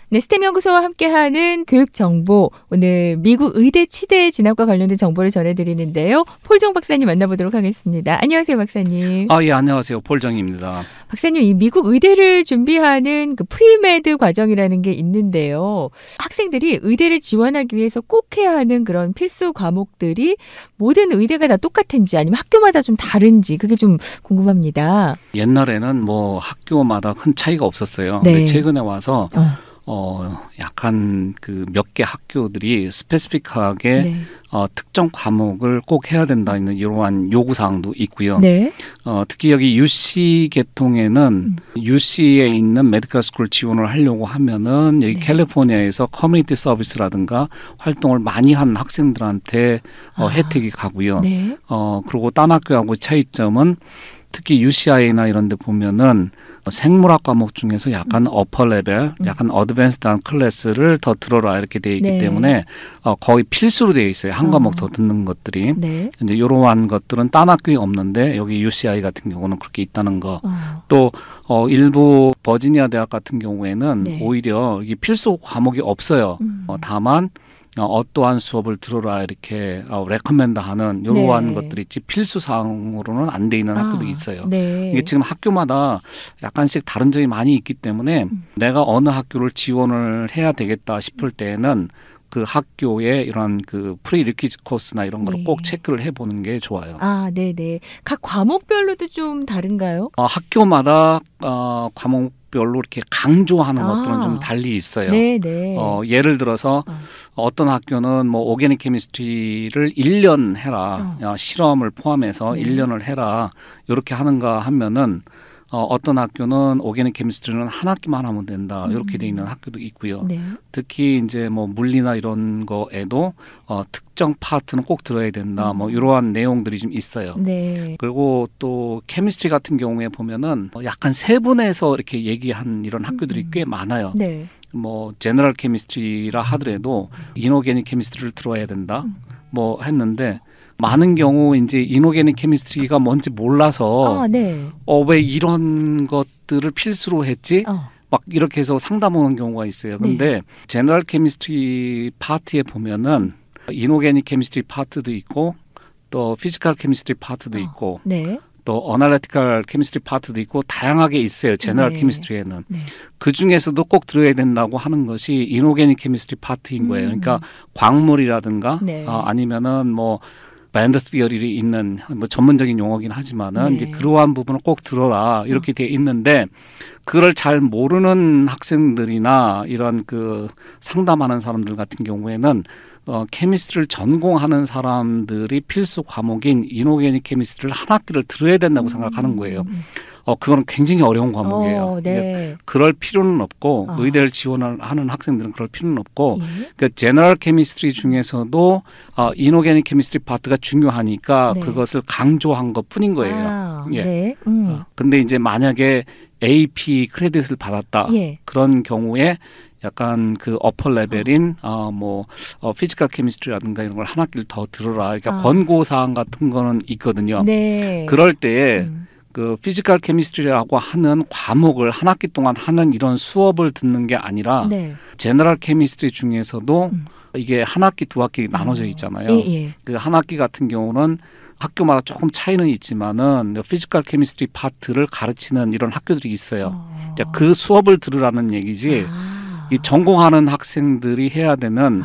네, 스템 연구소와 함께하는 교육 정보. 오늘 미국 의대 치대 진학과 관련된 정보를 전해드리는데요. 폴정 박사님 만나보도록 하겠습니다. 안녕하세요, 박사님. 예, 안녕하세요. 폴정입니다. 박사님, 이 미국 의대를 준비하는 그 프리메드 과정이라는 게 있는데요. 학생들이 의대를 지원하기 위해서 꼭 해야 하는 그런 필수 과목들이 모든 의대가 다 똑같은지 아니면 학교마다 좀 다른지 그게 좀 궁금합니다. 옛날에는 뭐 학교마다 큰 차이가 없었어요. 네. 근데 최근에 와서 약간 그 몇 개 학교들이 스페시픽하게 네. 특정 과목을 꼭 해야 된다는 이러한 요구사항도 있고요. 네. 특히 여기 UC 계통에는 UC에 있는 메디컬 스쿨 지원을 하려고 하면은 여기 네. 캘리포니아에서 커뮤니티 서비스라든가 활동을 많이 한 학생들한테 혜택이 가고요. 네. 그리고 딴 학교하고 차이점은 특히 UCI나 이런 데 보면은 생물학 과목 중에서 약간 어퍼 레벨, 약간 어드밴스드한 클래스를 더 들어라 이렇게 돼 있기 네. 때문에 거의 필수로 되어 있어요. 한 과목 더 듣는 것들이. 네. 이제 이러한 것들은 딴 학교에 없는데 여기 UCI 같은 경우는 그렇게 있다는 거. 또 일부 버지니아 대학 같은 경우에는 네. 오히려 이게 필수 과목이 없어요. 다만 어떠한 수업을 들어라 이렇게 레커멘드하는 이러한 네. 것들이 있지 필수 사항으로는 안 돼 있는 학교도 있어요. 네. 이게 지금 학교마다 약간씩 다른 점이 많이 있기 때문에 내가 어느 학교를 지원을 해야 되겠다 싶을 때에는 그 학교의 이런 그 프리리퀴즈 코스나 이런 거를 네. 꼭 체크를 해보는 게 좋아요. 네네. 각 과목별로도 좀 다른가요? 학교마다 과목별로 이렇게 강조하는 것들은 좀 달리 있어요. 네네. 예를 들어서 어떤 학교는 뭐 오게닉 케미스트리를 1년 해라. 실험을 포함해서 네. 1년을 해라. 이렇게 하는가 하면은 어떤 학교는 오게닉 케미스트리는 한 학기만 하면 된다. 이렇게 돼 있는 학교도 있고요. 네. 특히 이제 뭐 물리나 이런 거에도 특정 파트는 꼭 들어야 된다. 뭐 이러한 내용들이 좀 있어요. 네. 그리고 또 케미스트리 같은 경우에 보면은 약간 세분해서 이렇게 얘기한 이런 학교들이 꽤 많아요. 네. 뭐 제너럴 케미스트리라 하더라도 이노게닉 케미스트리를 들어야 된다. 뭐 했는데 많은 경우 이제 이노게닉 케미스트리가 뭔지 몰라서 네. 왜 이런 것들을 필수로 했지? 막 이렇게 해서 상담 오는 경우가 있어요. 근데 제너럴 케미스트리 파트에 보면은 이노게닉 케미스트리 파트도 있고 또 피지컬 케미스트리 파트도 있고 네. 또 어널리티컬 케미스트리 파트도 있고 다양하게 있어요. 제너럴 네. 케미스트리에는. 네. 그 중에서도 꼭 들어야 된다고 하는 것이 이노게닉 케미스트리 파트인 거예요. 그러니까 광물이라든가 네. 아니면은 뭐 밴드 티어리 있는 뭐 전문적인 용어긴 하지만은 네. 이제 그러한 부분을 꼭 들어라 이렇게 돼 있는데 그걸 잘 모르는 학생들이나 이런 그 상담하는 사람들 같은 경우에는 케미스트리를 전공하는 사람들이 필수 과목인 이노게닉 케미스트리를 한 학기를 들어야 된다고 생각하는 거예요. 그거는 굉장히 어려운 과목이에요. 네. 그럴 필요는 없고 의대를 지원을 하는 학생들은 그럴 필요는 없고 예. 그 제너럴 케미스트리 중에서도 이노게닉 케미스트리 파트가 중요하니까 네. 그것을 강조한 것뿐인 거예요. 예. 네. 근데 이제 만약에 AP 크레딧을 받았다. 예. 그런 경우에 약간 그 어퍼 레벨인 피지컬 케미스트리라든가 이런 걸 한 학기를 더 들어라. 그러니까 권고 사항 같은 거는 있거든요. 네. 그럴 때에 그 피지컬 케미스트리라고 하는 과목을 한 학기 동안 하는 이런 수업을 듣는 게 아니라 네. 제너럴 케미스트리 중에서도 이게 한 학기 두 학기 나눠져 있잖아요. 예. 그 한 학기 같은 경우는 학교마다 조금 차이는 있지만은 피지컬 케미스트리 파트를 가르치는 이런 학교들이 있어요. 그 수업을 들으라는 얘기지. 이 전공하는 학생들이 해야 되는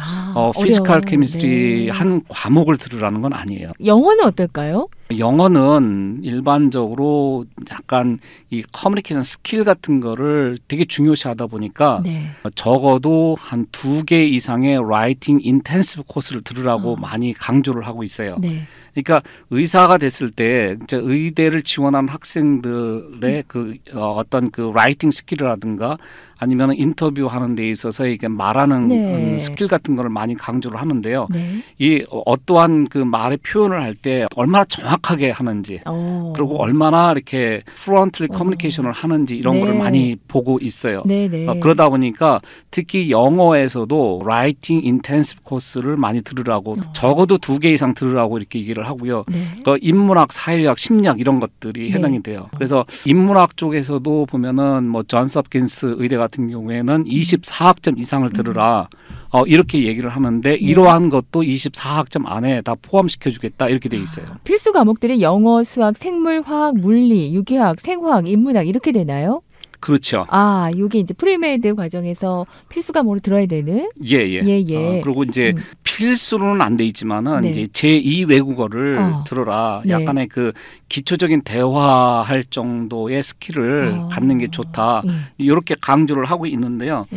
피지컬 어려워요. 케미스트리 네. 한 과목을 들으라는 건 아니에요. 영어는 어떨까요? 영어는 일반적으로 약간 이 커뮤니케이션 스킬 같은 거를 되게 중요시하다 보니까 네. 적어도 한 2개 이상의 라이팅 인텐시브 코스를 들으라고 많이 강조를 하고 있어요. 네. 그러니까 의사가 됐을 때 이제 의대를 지원하는 학생들의 그 어떤 그 라이팅 스킬이라든가 아니면 인터뷰하는 데 있어서 이게 말하는 네. 스킬 같은 거를 많이 강조를 하는데요. 네. 이 어떠한 그 말의 표현을 할 때 얼마나 정확 정확하게 하는지 그리고 얼마나 이렇게 프론트리 커뮤니케이션을 하는지 이런 거를 많이 보고 있어요. 그러다 보니까 특히 영어에서도 라이팅 인텐시브 코스를 많이 들으라고 적어도 2개 이상 들으라고 이렇게 얘기를 하고요. 그 인문학, 사회학, 심리학 이런 것들이 해당이 돼요. 그래서 인문학 쪽에서도 보면은 뭐 존스 홉킨스 의대 같은 경우에는 24학점 이상을 들으라. 이렇게 얘기를 하는데 이러한 것도 24학점 안에 다 포함시켜주겠다 이렇게 돼 있어요. 필수 과목들이 영어, 수학, 생물, 화학, 물리, 유기학, 생화학, 인문학 이렇게 되나요? 그렇죠. 이게 이제 프리메드 과정에서 필수 과목으로 들어야 되는? 예. 그리고 이제 필수로는 안 돼 있지만은 이제 제2 외국어를 들어라. 약간의 그 기초적인 대화할 정도의 스킬을 갖는 게 좋다. 이렇게 강조를 하고 있는데요.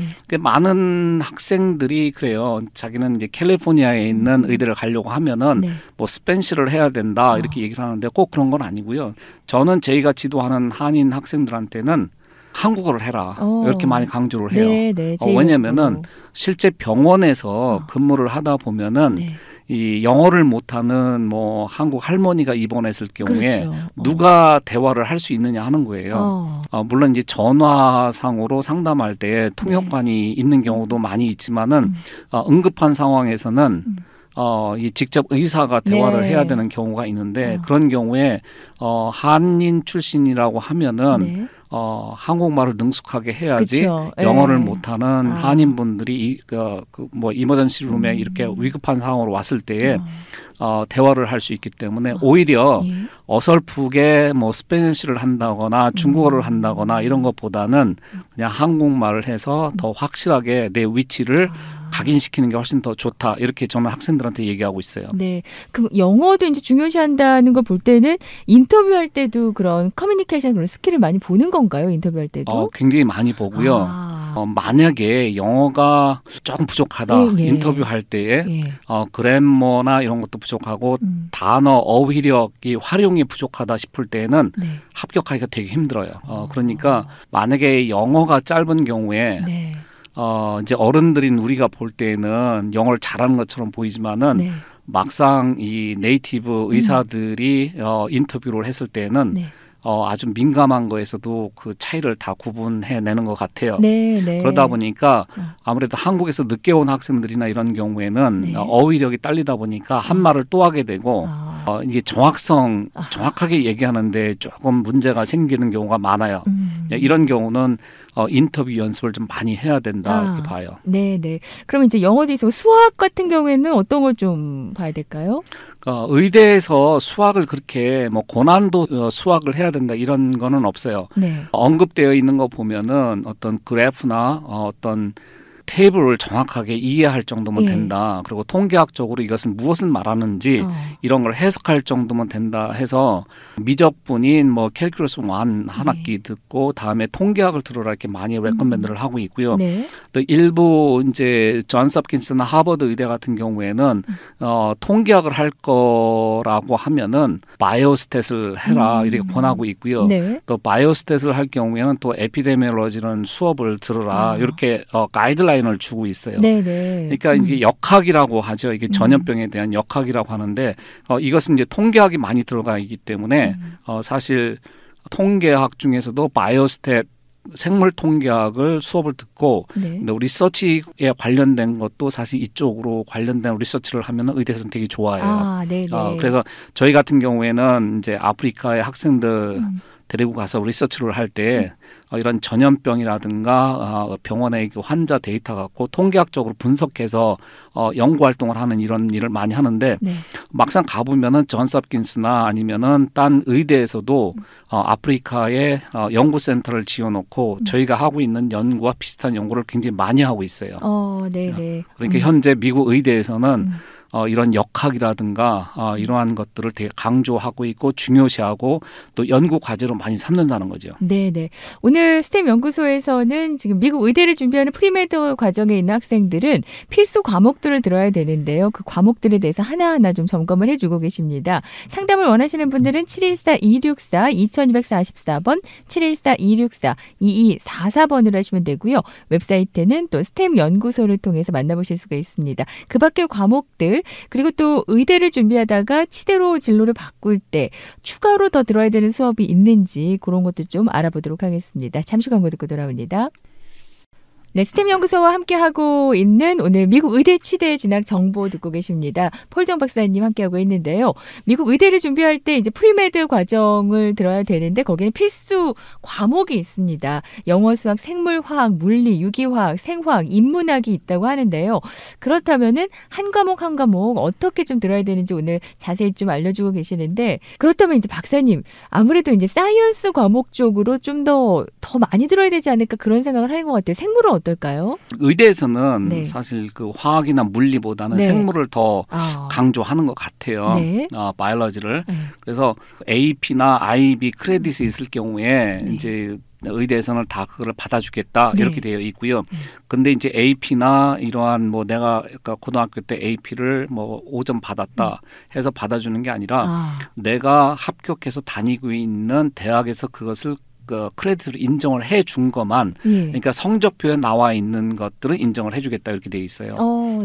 많은 학생들이 그래요. 자기는 이제 캘리포니아에 있는 의대를 가려고 하면은 뭐 스페니쉬를 해야 된다 이렇게 얘기를 하는데 꼭 그런 건 아니고요. 저는 저희가 지도하는 한인 학생들한테는 한국어를 해라 이렇게 많이 강조를 해요. 왜냐하면은 실제 병원에서 근무를 하다 보면은 이 영어를 못하는 뭐 한국 할머니가 입원했을 경우에 누가 대화를 할 수 있느냐 하는 거예요. 물론 이제 전화상으로 상담할 때 통역관이 있는 경우도 많이 있지만은 응급한 상황에서는 이 직접 의사가 대화를 해야 되는 경우가 있는데 그런 경우에 한인 출신이라고 하면은 한국말을 능숙하게 해야지 영어를 못하는 한인분들이 뭐 이머전시 룸에 이렇게 위급한 상황으로 왔을 때에 대화를 할 수 있기 때문에 오히려 어설프게 뭐 스페니쉬를 한다거나 중국어를 한다거나 이런 것보다는 그냥 한국말을 해서 더 확실하게 내 위치를 각인시키는 게 훨씬 더 좋다. 이렇게 저는 학생들한테 얘기하고 있어요. 네. 그럼 영어도 이제 중요시한다는 걸 볼 때는 인터뷰할 때도 그런 커뮤니케이션 그런 스킬을 많이 보는 건가요? 인터뷰할 때도? 굉장히 많이 보고요. 만약에 영어가 조금 부족하다. 인터뷰할 때에 그래머나 이런 것도 부족하고 단어, 어휘력이 활용이 부족하다 싶을 때는 합격하기가 되게 힘들어요. 그러니까 만약에 영어가 짧은 경우에 이제 어른들인 우리가 볼 때는 영어를 잘하는 것처럼 보이지만은 막상 이 네이티브 의사들이 인터뷰를 했을 때는 아주 민감한 거에서도 그 차이를 다 구분해내는 것 같아요. 그러다 보니까 아무래도 한국에서 늦게 온 학생들이나 이런 경우에는 어휘력이 딸리다 보니까 한 말을 또 하게 되고 이게 정확하게 얘기하는데 조금 문제가 생기는 경우가 많아요. 이런 경우는 인터뷰 연습을 좀 많이 해야 된다 이렇게 봐요. 네네. 그럼 이제 영어도 있고 수학 같은 경우에는 어떤 걸 좀 봐야 될까요? 의대에서 수학을 그렇게 뭐 고난도 수학을 해야 된다 이런 거는 없어요. 언급되어 있는 거 보면은 어떤 그래프나 어떤 테이블을 정확하게 이해할 정도면 된다. 그리고 통계학적으로 이것은 무엇을 말하는지 이런 걸 해석할 정도면 된다 해서 미적분인 뭐 캘큘러스 1 한 학기 듣고 다음에 통계학을 들어라 이렇게 많이 레코멘드를 하고 있고요. 또 일부 이제 존스 홉킨스나 하버드 의대 같은 경우에는 통계학을 할 거라고 하면은 바이오스탯을 해라 이렇게 권하고 있고요. 또 바이오스탯을 할 경우에는 또 에피데미올로지라는 수업을 들어라 이렇게 가이드라인을 주고 있어요. 그러니까 이게 역학이라고 하죠. 이게 전염병에 대한 역학이라고 하는데 이것은 이제 통계학이 많이 들어가 있기 때문에 사실 통계학 중에서도 바이오스탯 생물 통계학을 수업을 듣고 리서치에 관련된 것도 사실 이쪽으로 관련된 리서치를 하면 의대에서는 되게 좋아해요. 그래서 저희 같은 경우에는 이제 아프리카의 학생들 데리고 가서 리서치를 할 때 이런 전염병이라든가 병원의 그 환자 데이터 갖고 통계학적으로 분석해서 연구 활동을 하는 이런 일을 많이 하는데 막상 가보면은 존스 홉킨스나 아니면은 딴 의대에서도 아프리카에 연구센터를 지어놓고 저희가 하고 있는 연구와 비슷한 연구를 굉장히 많이 하고 있어요. 그러니까 현재 미국 의대에서는 이런 역학이라든가 이러한 것들을 되게 강조하고 있고 중요시하고 또 연구 과제로 많이 삼는다는 거죠. 오늘 스템 연구소에서는 지금 미국 의대를 준비하는 프리메드 과정에 있는 학생들은 필수 과목들을 들어야 되는데요. 그 과목들에 대해서 하나하나 좀 점검을 해주고 계십니다. 상담을 원하시는 분들은 714-264-2244번, 714-264-2244번으로 하시면 되고요. 웹사이트는 또 스템 연구소를 통해서 만나보실 수가 있습니다. 그 밖의 과목들 그리고 또 의대를 준비하다가 치대로 진로를 바꿀 때 추가로 더 들어야 되는 수업이 있는지 그런 것도 좀 알아보도록 하겠습니다. 잠시 광고 듣고 돌아옵니다. 네, 스템 연구소와 함께하고 있는 오늘 미국 의대 치대 진학 정보 듣고 계십니다. 폴정 박사님 함께하고 있는데요. 미국 의대를 준비할 때 이제 프리메드 과정을 들어야 되는데 거기는 필수 과목이 있습니다. 영어, 수학, 생물, 화학, 물리, 유기화학, 생화학, 인문학이 있다고 하는데요. 그렇다면은 한 과목 한 과목 어떻게 좀 들어야 되는지 오늘 자세히 좀 알려주고 계시는데 그렇다면 이제 박사님 아무래도 이제 사이언스 과목 쪽으로 좀 더 많이 들어야 되지 않을까 그런 생각을 하는 것 같아요. 생물은 어떨까요? 의대에서는 네. 사실 그 화학이나 물리보다는 네. 생물을 더 강조하는 것 같아요. 네. 바이올로지를. 네. 그래서 AP나 IB 크레딧이 있을 경우에 네. 이제 의대에서는 다 그걸 받아주겠다 네. 이렇게 되어 있고요. 근데 이제 AP나 이러한 뭐 내가 고등학교 때 AP를 뭐 5점 받았다 해서 받아주는 게 아니라 내가 합격해서 다니고 있는 대학에서 그것을 그 크레딧을 인정을 해준 것만 그러니까 성적표에 나와 있는 것들은 인정을 해주겠다 이렇게 돼 있어요.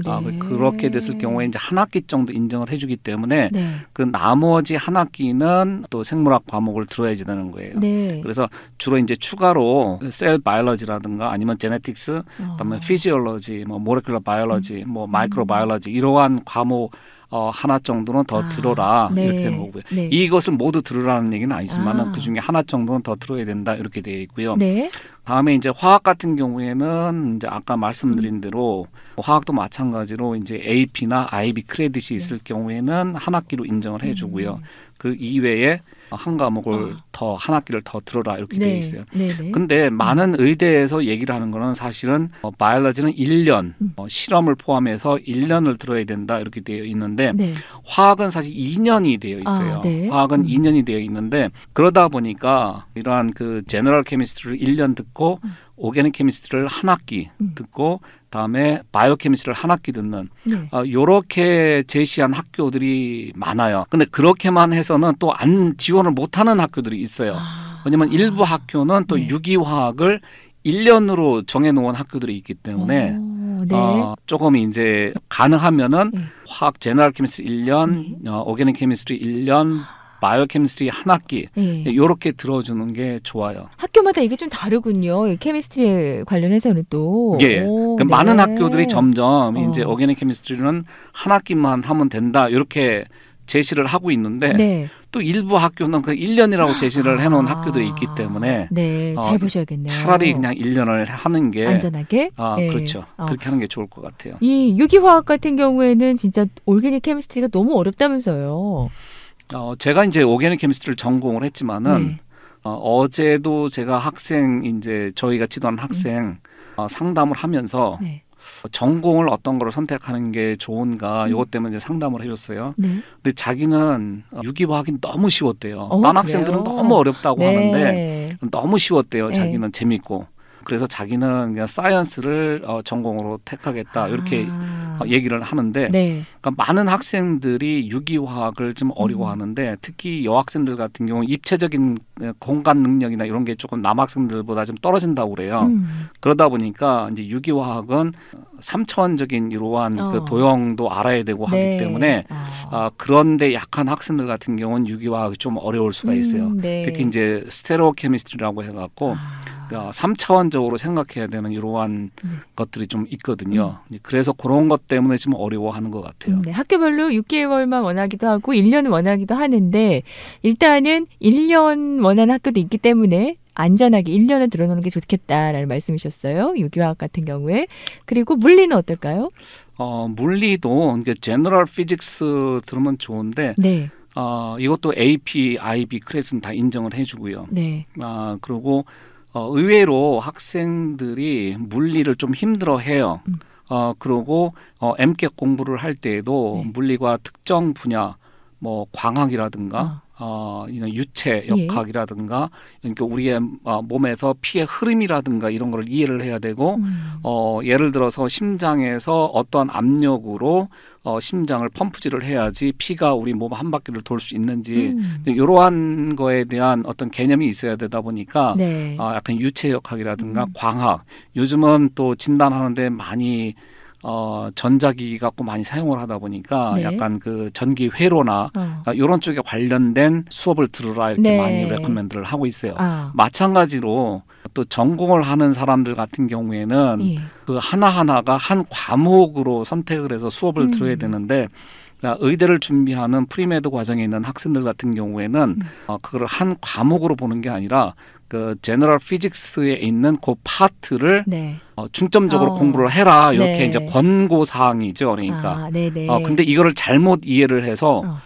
네. 그렇게 됐을 경우에 이제 한 학기 정도 인정을 해주기 때문에 네. 그 나머지 한 학기는 또 생물학 과목을 들어야지 되는 거예요. 네. 그래서 주로 이제 추가로 셀 바이올로지라든가 아니면 제네틱스, 그다음에 피지올로지, 뭐 모레큘러 바이올로지, 뭐 마이크로 바이올로지 이러한 과목 하나 정도는 더 들어라 네. 이렇게 되는 거고요. 네. 이것을 모두 들으라는 얘기는 아니지만은 그 중에 하나 정도는 더 들어야 된다 이렇게 되어 있고요. 네. 다음에 이제 화학 같은 경우에는 이제 아까 말씀드린 대로 화학도 마찬가지로 이제 AP나 IB 크레딧이 있을 경우에는 한 학기로 인정을 해주고요. 그 이외에 한 과목을 더 한 학기를 더 들어라 이렇게 되어 있어요. 근데 많은 의대에서 얘기를 하는 거는 사실은 바이올로지는 1년 실험을 포함해서 1년을 들어야 된다 이렇게 되어 있는데 화학은 사실 2년이 되어 있어요. 화학은 2년이 되어 있는데 그러다 보니까 이러한 그 제너럴 케미스트리를 1년 듣고 오게닉 케미스트리를 한 학기 듣고 다음에 바이오 케미스트리를 한 학기 듣는 요렇게 제시한 학교들이 많아요. 근데 그렇게만 해서는 또 안 지원을 못하는 학교들이 있어요. 왜냐하면 일부 학교는 또 유기화학을 1년으로 정해놓은 학교들이 있기 때문에 조금 이제 가능하면은 화학 제너럴 케미스트리 1년, 오게닉 케미스트리 1년, 바이오 케미스트리 한 학기 이렇게 들어주는 게 좋아요. 학교마다 이게 좀 다르군요. 케미스트리 관련해서는 또. 많은 학교들이 점점 이제 오게닉 케미스트리는 한 학기만 하면 된다 이렇게 제시를 하고 있는데 또 일부 학교는 그 1년이라고 제시를 해놓은 학교들이 있기 때문에 잘 보셔야겠네요. 차라리 그냥 1년을 하는 게 안전하게. 그렇죠. 그렇게 하는 게 좋을 것 같아요. 이 유기화학 같은 경우에는 진짜 오게닉 케미스트리가 너무 어렵다면서요. 제가 이제 오게닉 케미스트리를 전공을 했지만은 어제도 제가 학생 이제 저희가 지도하는 학생 상담을 하면서 전공을 어떤 거를 선택하는 게 좋은가 이것 때문에 이제 상담을 해줬어요. 근데 자기는 유기화학이 너무 쉬웠대요. 딴 학생들은 너무 어렵다고 하는데 너무 쉬웠대요. 자기는 재밌고. 그래서 자기는 그냥 사이언스를 전공으로 택하겠다 이렇게 얘기를 하는데 그러니까 많은 학생들이 유기화학을 좀 어려워하는데 특히 여학생들 같은 경우 입체적인 공간 능력이나 이런 게 조금 남학생들보다 좀 떨어진다고 그래요. 그러다 보니까 이제 유기화학은 3차원적인 이러한 그 도형도 알아야 되고 하기 때문에 그런데 약한 학생들 같은 경우는 유기화학이 좀 어려울 수가 있어요. 특히 이제 스테레오 케미스트리라고 해갖고 3차원적으로 생각해야 되는 이러한 것들이 좀 있거든요. 그래서 그런 것 때문에 좀 어려워하는 것 같아요. 학교별로 6개월만 원하기도 하고 1년은 원하기도 하는데 일단은 1년 원하는 학교도 있기 때문에 안전하게 1년을 들어놓는 게 좋겠다라는 말씀이셨어요. 유기화학 같은 경우에. 그리고 물리는 어떨까요? 물리도 그러니까 제너럴 피직스 들으면 좋은데 이것도 AP, IB 크레딧은 다 인정을 해주고요. 그리고 의외로 학생들이 물리를 좀 힘들어해요. 그리고 MCAT 공부를 할 때에도 물리가 특정 분야, 뭐 광학이라든가 유체 역학이라든가 그러니까 우리의 몸에서 피의 흐름이라든가 이런 걸 이해를 해야 되고 예를 들어서 심장에서 어떠한 압력으로 심장을 펌프질을 해야지 피가 우리 몸 한 바퀴를 돌 수 있는지 이러한 거에 대한 어떤 개념이 있어야 되다 보니까 약간 유체 역학이라든가 광학 요즘은 또 진단하는데 많이 전자기기 갖고 많이 사용을 하다 보니까 네. 약간 그 전기 회로나 이런 쪽에 관련된 수업을 들으라 이렇게 네. 많이 레코멘드를 하고 있어요. 아. 마찬가지로 또 전공을 하는 사람들 같은 경우에는 예. 그 하나하나가 한 과목으로 선택을 해서 수업을 들어야 되는데 그러니까 의대를 준비하는 프리메드 과정에 있는 학생들 같은 경우에는 그걸 한 과목으로 보는 게 아니라 그 제너럴 피직스에 있는 그 파트를 네. 중점적으로 공부를 해라 이렇게 네. 이제 권고 사항이죠. 그러니까. 아, 네네. 근데 이거를 잘못 이해를 해서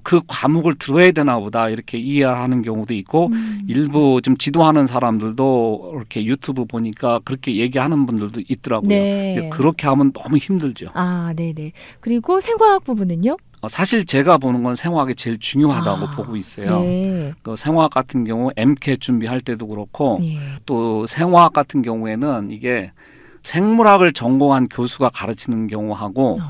그 과목을 들어야 되나 보다 이렇게 이해하는 경우도 있고 일부 좀 지도하는 사람들도 이렇게 유튜브 보니까 그렇게 얘기하는 분들도 있더라고요. 네. 그렇게 하면 너무 힘들죠. 아, 네네. 그리고 생화학 부분은요? 사실 제가 보는 건 생화학이 제일 중요하다고 보고 있어요. 네. 그 생화학 같은 경우 MCAT 준비할 때도 그렇고 예. 또 생화학 같은 경우에는 이게 생물학을 전공한 교수가 가르치는 경우하고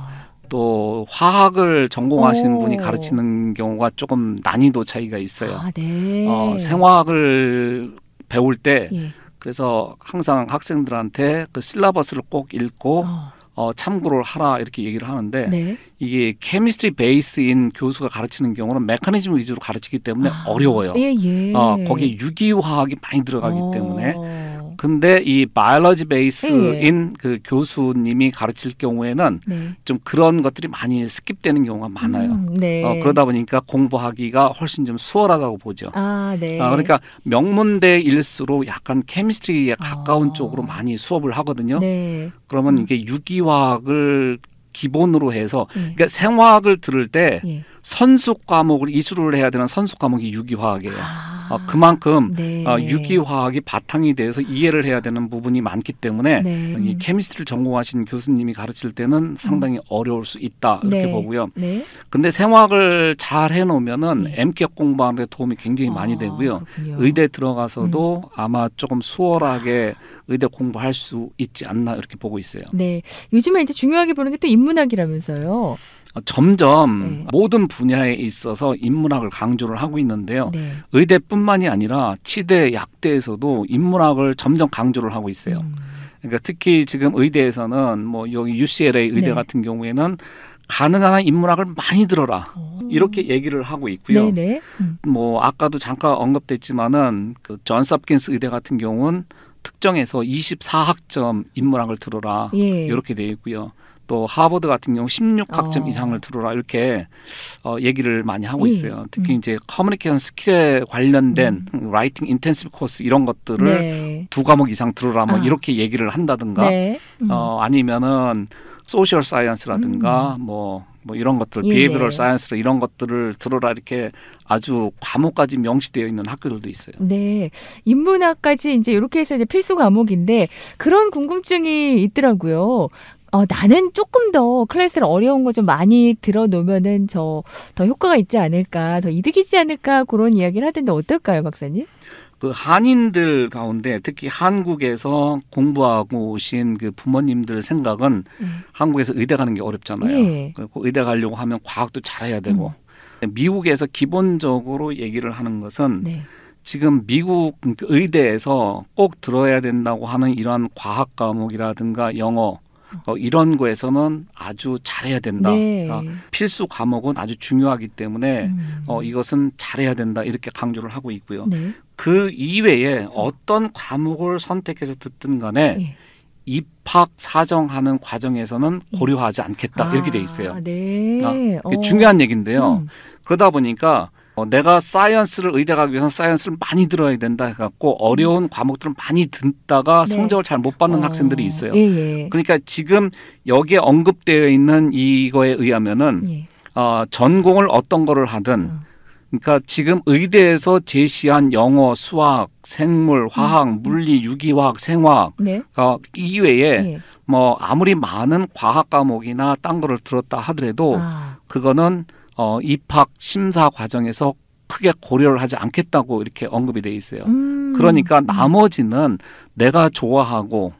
또 화학을 전공하시는 분이 가르치는 경우가 조금 난이도 차이가 있어요. 아, 네. 생화학을 배울 때 예. 그래서 항상 학생들한테 그 실라버스를 꼭 읽고 참고를 하라 이렇게 얘기를 하는데 네. 이게 케미스트리 베이스인 교수가 가르치는 경우는 메커니즘 위주로 가르치기 때문에 어려워요. 예, 예. 거기에 유기화학이 많이 들어가기 때문에. 근데 이 바이올로지 베이스인 그 교수님이 가르칠 경우에는 네. 좀 그런 것들이 많이 스킵되는 경우가 많아요. 네. 그러다 보니까 공부하기가 훨씬 좀 수월하다고 보죠. 아, 네. 그러니까 명문대일수록 약간 케미스트리에 가까운 쪽으로 많이 수업을 하거든요. 네. 그러면 이게 유기화학을 기본으로 해서 예. 그러니까 생화학을 들을 때 예. 선수 과목을 이수를 해야 되는 선수 과목이 유기화학이에요. 아, 그만큼 네. 유기화학이 바탕이 돼서 이해를 해야 되는 부분이 많기 때문에 네. 이 케미스트리를 전공하신 교수님이 가르칠 때는 상당히 어려울 수 있다 이렇게 네. 보고요. 네. 근데 생화학을 잘 해놓으면은 네. MCAT 공부하는 데 도움이 굉장히 많이 되고요. 그렇군요. 의대 들어가서도 아마 조금 수월하게 의대 공부할 수 있지 않나 이렇게 보고 있어요. 네. 요즘에 이제 중요하게 보는 게 또 인문학이라면서요. 점점 네. 모든 분야에 있어서 인문학을 강조를 하고 있는데요. 네. 의대뿐만이 아니라 치대, 약대에서도 인문학을 점점 강조를 하고 있어요. 그러니까 특히 지금 의대에서는 뭐 여기 UCLA 의대 네. 같은 경우에는 가능한 한 인문학을 많이 들어라. 이렇게 얘기를 하고 있고요. 네네. 뭐 아까도 잠깐 언급됐지만은 그 존스 홉킨스 의대 같은 경우는 특정해서 24학점 인문학을 들어라. 예. 이렇게 되어 있고요. 또 하버드 같은 경우 16학점 이상을 들어라 이렇게 얘기를 많이 하고 있어요. 특히 이제 커뮤니케이션 스킬에 관련된 라이팅 인텐시브 코스 이런 것들을 네. 2과목 이상 들어라 뭐 이렇게 얘기를 한다든가 네. 아니면은 소셜 사이언스라든가 뭐 이런 것들, 예. 비헤이비럴 사이언스 이런 것들을 들어라 이렇게 아주 과목까지 명시되어 있는 학교들도 있어요. 네. 인문학까지 이제 이렇게 해서 이제 필수 과목인데 그런 궁금증이 있더라고요. 나는 조금 더 클래스를 어려운 거 좀 많이 들어놓으면은 더 효과가 있지 않을까, 더 이득이지 않을까 그런 이야기를 하던데 어떨까요, 박사님? 그 한인들 가운데 특히 한국에서 공부하고 오신 그 부모님들 생각은 한국에서 의대 가는 게 어렵잖아요. 예. 그리고 의대 가려고 하면 과학도 잘해야 되고 미국에서 기본적으로 얘기를 하는 것은 네. 지금 미국 의대에서 꼭 들어야 된다고 하는 이러한 과학 과목이라든가 영어 이런 거에서는 아주 잘해야 된다. 네. 필수 과목은 아주 중요하기 때문에 이것은 잘해야 된다 이렇게 강조를 하고 있고요. 네. 그 이외에 어떤 과목을 선택해서 듣든 간에 예. 입학 사정하는 과정에서는 고려하지 않겠다 이렇게 돼 있어요. 네. 그게 중요한 얘기인데요. 그러다 보니까 내가 사이언스를 의대 가기 위해서는 사이언스를 많이 들어야 된다 해갖고 어려운 과목들을 많이 듣다가 네. 성적을 잘 못 받는 학생들이 있어요. 예. 그러니까 지금 여기에 언급되어 있는 이거에 의하면은 예. 전공을 어떤 거를 하든 그러니까 지금 의대에서 제시한 영어, 수학, 생물, 화학, 물리, 유기화학, 생화학 네. 이외에 예. 뭐 아무리 많은 과학 과목이나 딴 거를 들었다 하더라도 그거는 입학 심사 과정에서 크게 고려를 하지 않겠다고 이렇게 언급이 돼 있어요. 그러니까 나머지는 내가 좋아하고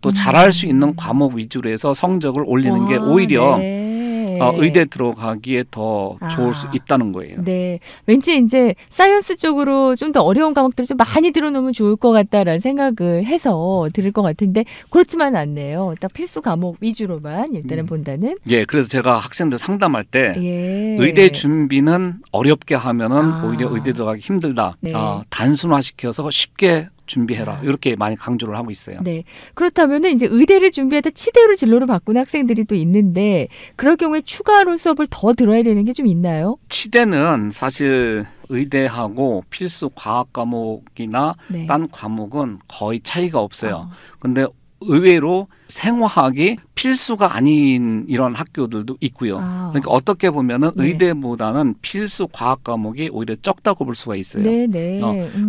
또 잘할 수 있는 과목 위주로 해서 성적을 올리는 게 오히려 네. 의대 들어가기에 더 좋을 수 있다는 거예요. 네. 왠지 이제 사이언스 쪽으로 좀 더 어려운 과목들을 좀 많이 들어놓으면 좋을 것 같다라는 생각을 해서 들을 것 같은데 그렇지만 않네요. 딱 필수 과목 위주로만 일단은 본다는. 예, 그래서 제가 학생들 상담할 때 예. 의대 준비는 어렵게 하면은 오히려 의대 들어가기 힘들다. 네. 단순화시켜서 쉽게 준비해라. 이렇게 많이 강조를 하고 있어요. 네. 그렇다면은 이제 의대를 준비하다 치대로 진로를 바꾼 학생들이 또 있는데 그럴 경우에 추가로 수업을 더 들어야 되는 게 좀 있나요? 치대는 사실 의대하고 필수 과학 과목이나 네. 딴 과목은 거의 차이가 없어요. 근데 의외로 생화학이 필수가 아닌 이런 학교들도 있고요. 그러니까 어떻게 보면은 네. 의대보다는 필수 과학 과목이 오히려 적다고 볼 수가 있어요. 네네.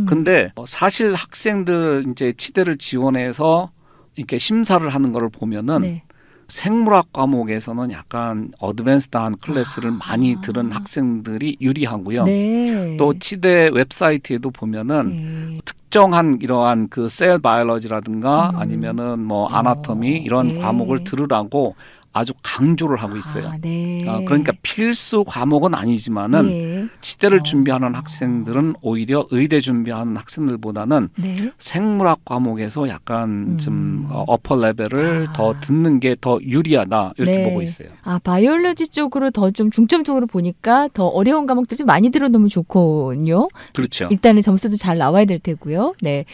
근데 사실 학생들 이제 치대를 지원해서 이렇게 심사를 하는 거를 보면은 네. 생물학 과목에서는 약간 어드밴스드한 클래스를 많이 들은 학생들이 유리하고요. 네. 또 치대 웹사이트에도 보면은 특정한 이러한 그 셀 바이올로지라든가 아니면은 뭐 아나토미 이런 과목을 들으라고 아주 강조를 하고 있어요. 네. 그러니까 필수 과목은 아니지만은 치대를 준비하는 학생들은 오히려 의대 준비하는 학생들보다는 네. 생물학 과목에서 약간 좀 어퍼 레벨을 더 듣는 게 더 유리하다 이렇게 네. 보고 있어요. 바이올로지 쪽으로 더 좀 중점적으로 보니까 더 어려운 과목도 좀 많이 들어놓으면 좋군요. 그렇죠. 일단은 점수도 잘 나와야 될 테고요. 네.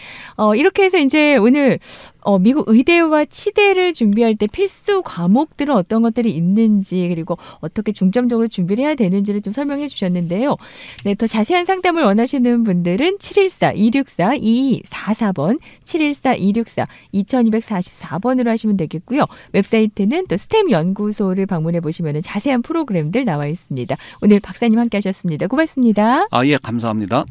이렇게 해서 이제 오늘 미국 의대와 치대를 준비할 때 필수 과목들은 어떤 것들이 있는지 그리고 어떻게 중점적으로 준비를 해야 되는지를 좀 설명해 주셨는데요. 네, 더 자세한 상담을 원하시는 분들은 714-264-2244번, 714-264-2244번으로 하시면 되겠고요. 웹사이트는 또 스템 연구소를 방문해 보시면 자세한 프로그램들 나와 있습니다. 오늘 박사님 함께 하셨습니다. 고맙습니다. 예, 감사합니다.